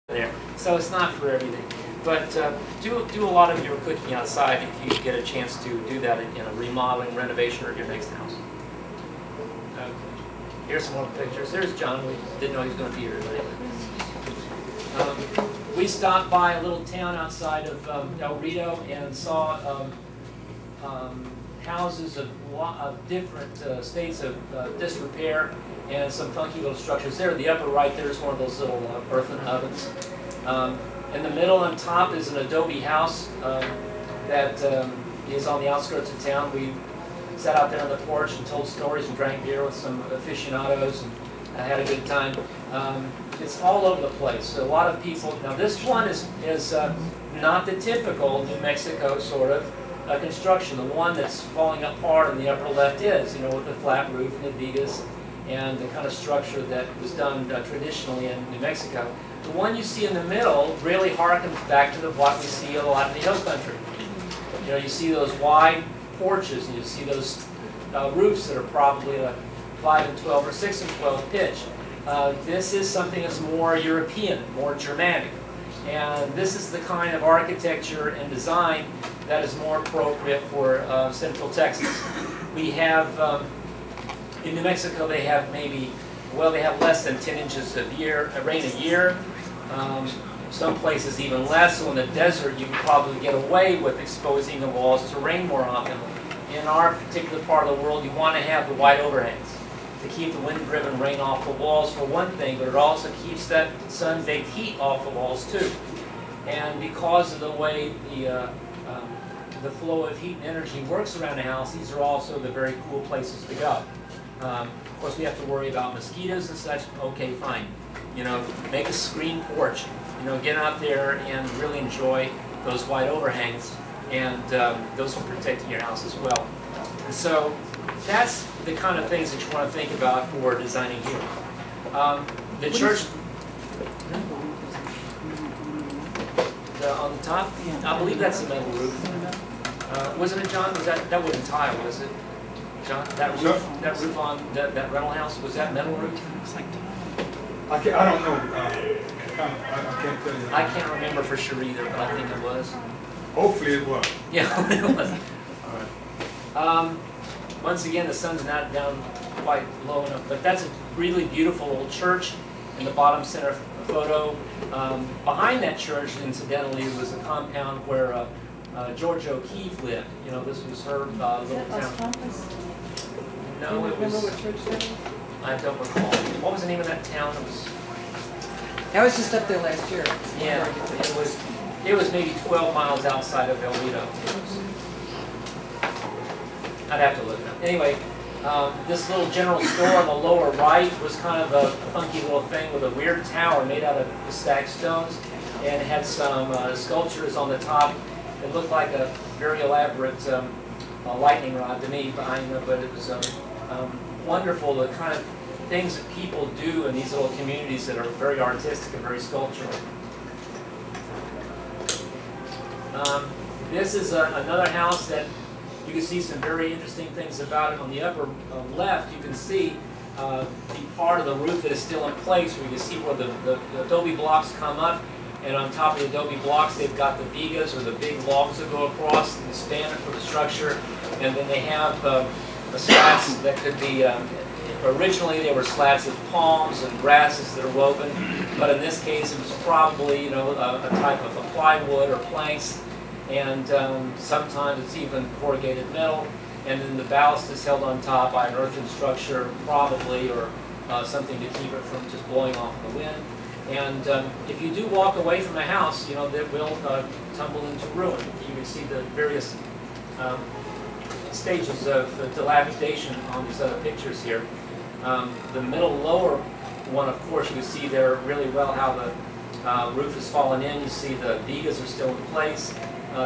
there. So it's not for everything. But do a lot of your cooking outside if you get a chance to do that in a remodeling, renovation of your next house. Okay. Here's some more pictures. There's John. We didn't know he was going to be here today. We stopped by a little town outside of El Rito and saw houses of different states of disrepair and some funky little structures. There, the upper right, there's one of those little earthen ovens. In the middle on top is an adobe house that is on the outskirts of town. We sat out there on the porch and told stories and drank beer with some aficionados and had a good time. It's all over the place. So a lot of people. Now this one is not the typical New Mexico sort of construction. The one that's falling apart in the upper left is, with the flat roof and the vigas and the kind of structure that was done traditionally in New Mexico. The one you see in the middle really harkens back to what we see a lot in the hill country. You see those wide porches, and you see those roofs that are probably a 5 and 12 or 6 and 12 pitch. This is something that's more European, more Germanic. And this is the kind of architecture and design that is more appropriate for Central Texas. We have, in New Mexico, they have they have less than 10 inches of rain a year. Some places even less. So in the desert, you can probably get away with exposing the walls to rain more often. In our particular part of the world, you want to have the wide overhangs to keep the wind-driven rain off the walls for one thing, but it also keeps that sun-baked heat off the walls too. And because of the way the flow of heat and energy works around the house, these are also the very cool places to go. Of course, we have to worry about mosquitoes and such. Okay, fine. Make a screen porch. Get out there and really enjoy those wide overhangs, and those will protect your house as well. And so that's the kind of things that you want to think about for designing here. The church on the top, I believe that's a metal roof. Wasn't it, John? That wasn't tile, was it? John, that roof on that rental house, was that metal roof? I don't know. I can't tell you. I can't remember for sure either, but I think it was. Hopefully it was. Yeah, it was. All right. Once again, the sun's not down quite low enough, but that's a really beautiful old church in the bottom center photo. Behind that church, incidentally, was a compound where George O'Keeffe lived. This was her little town. No, it was. Remember what church that was? I don't recall. What was the name of that town? I was just up there last year. Yeah, it was maybe 12 miles outside of El Rito. I'd have to look it up. Anyway, this little general store on the lower right was kind of a funky little thing with a weird tower made out of stacked stones, and it had some sculptures on the top. It looked like a very elaborate lightning rod to me behind it, but it was wonderful, the kind of things that people do in these little communities that are very artistic and very sculptural. This is another house that you can see some very interesting things about it. On the upper left, you can see the part of the roof that is still in place, where you can see where the adobe blocks come up, and on top of the adobe blocks, they've got the vigas, or the big logs that go across and span it for the structure, and then they have the slats that could be, originally they were slats of palms and grasses that are woven, but in this case it was probably a type of a plywood or planks, and sometimes it's even corrugated metal, and then the ballast is held on top by an earthen structure probably, or something to keep it from just blowing off in the wind. And if you do walk away from a house, that will tumble into ruin. You can see the various stages of dilapidation on these other pictures here. The middle lower one, of course, you can see there really well how the roof has fallen in. You see the vigas are still in place.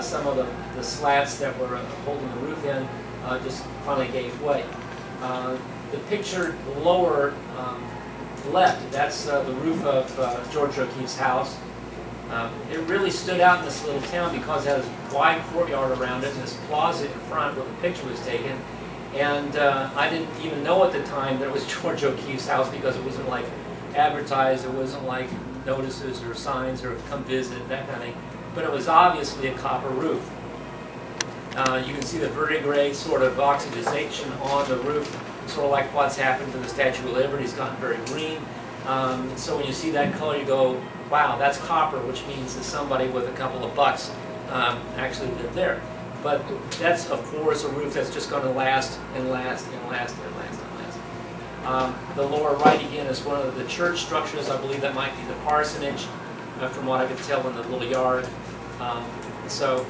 Some of the slats that were holding the roof in just finally gave way. The picture lower left, that's the roof of George O'Keeffe's house. It really stood out in this little town because it had this wide courtyard around it and this plaza in front where the picture was taken. And I didn't even know at the time that it was George O'Keeffe's house because it wasn't like advertised. It wasn't like notices or signs or come visit, that kind of thing. But it was obviously a copper roof. You can see the verdigris sort of oxidization on the roof, sort of like what's happened to the Statue of Liberty. It's gotten very green. So when you see that color, you go, wow, that's copper, which means that somebody with a couple of bucks actually lived there. But that's, of course, a roof that's just going to last and last and last and last and last. The lower right, again, is one of the church structures. I believe that might be the parsonage, from what I could tell in the little yard. So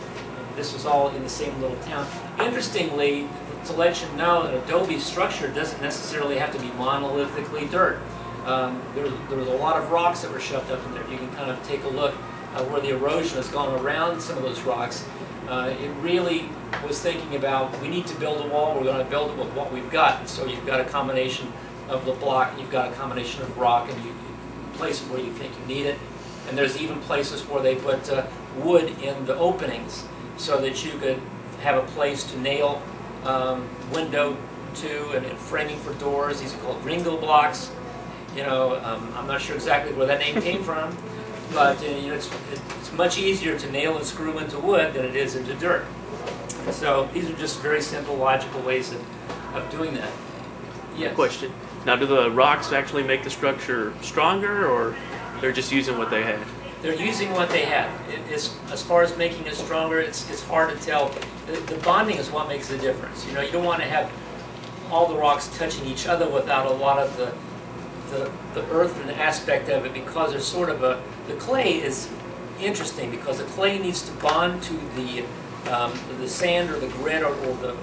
this was all in the same little town. Interestingly, to let you know, an adobe structure doesn't necessarily have to be monolithically dirt. There was a lot of rocks that were shoved up in there. You can kind of take a look where the erosion has gone around some of those rocks. It really was thinking about, we need to build a wall, we're going to build it with what we've got. And so you've got a combination of the block, you've got a combination of rock, and you place it where you think you need it. And there's even places where they put wood in the openings so that you could have a place to nail window to and framing for doors. These are called Ringo blocks. You know, I'm not sure exactly where that name came from, but you know, it's much easier to nail and screw into wood than it is into dirt. So these are just very simple, logical ways of doing that. Yes. Question. Now, do the rocks actually make the structure stronger, or they're just using what they had? They're using what they had. As far as making it stronger, it's hard to tell. The bonding is what makes the difference. You know, you don't want to have all the rocks touching each other without a lot of the earthen aspect of it, because there's sort of the clay is interesting because the clay needs to bond to the sand or the grit or the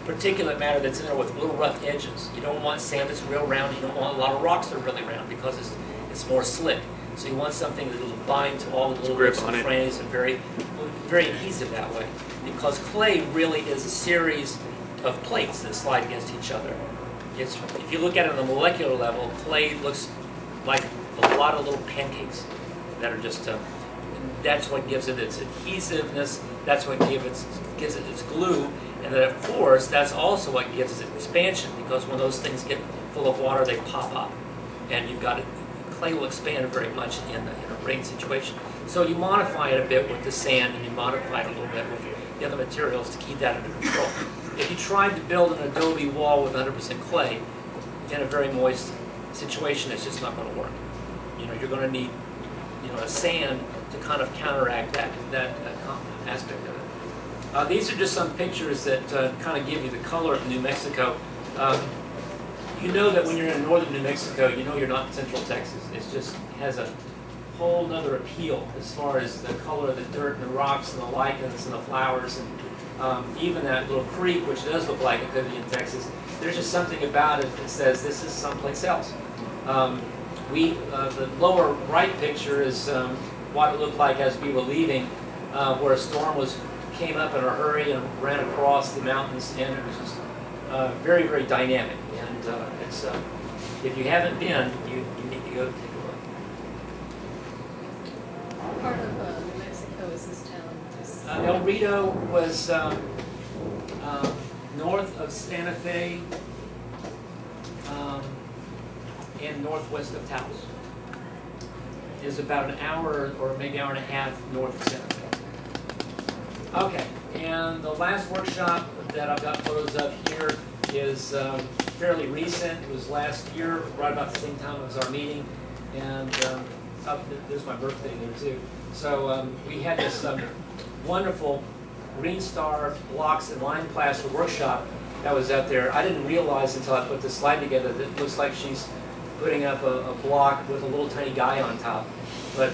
particulate matter that's in there with little rough edges. You don't want sand that's real round. You don't want a lot of rocks that are really round because it's more slick. So you want something that will bind to all the little nooks and crannies and very adhesive that way. Because clay really is a series of plates that slide against each other. If you look at it on a molecular level, clay looks like a lot of little pancakes that are just, that's what gives it its adhesiveness, that's what gives it its glue, and then of course, that's also what gives it expansion, because when those things get full of water, they pop up. And you've got it, clay will expand very much in a rain situation. So you modify it a bit with the sand, and you modify it a little bit with the other materials to keep that under control. If you tried to build an adobe wall with 100% clay in a very moist situation, it's just not going to work. You know, you're going to need, you know, a sand to kind of counteract that aspect of it. These are just some pictures that kind of give you the color of New Mexico. You know that when you're in northern New Mexico, you know you're not in central Texas. It has a whole other appeal as far as the color of the dirt and the rocks and the lichens and the flowers and even that little creek, which does look like it could be in Texas. There's just something about it that says this is someplace else. The lower right picture is what it looked like as we were leaving, where a storm came up in a hurry and ran across the mountains, and it was just very, very dynamic. And if you haven't been, you need to go take a look. What part of New Mexico is this town? El Rito was north of Santa Fe and northwest of Taos. It is about an hour or maybe hour and a half north of Santa Fe. Okay, and the last workshop that I've got photos of here is fairly recent. It was last year, right about the same time as our meeting, and there's my birthday there too. So we had this wonderful Green Star blocks and lime plaster workshop that was out there. I didn't realize until I put this slide together that it looks like she's putting up a block with a little tiny guy on top. But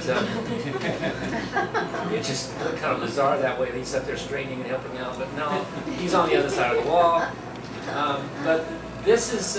it just looked kind of bizarre that way. He's up there straightening and helping out. But no, he's on the other side of the wall. But this is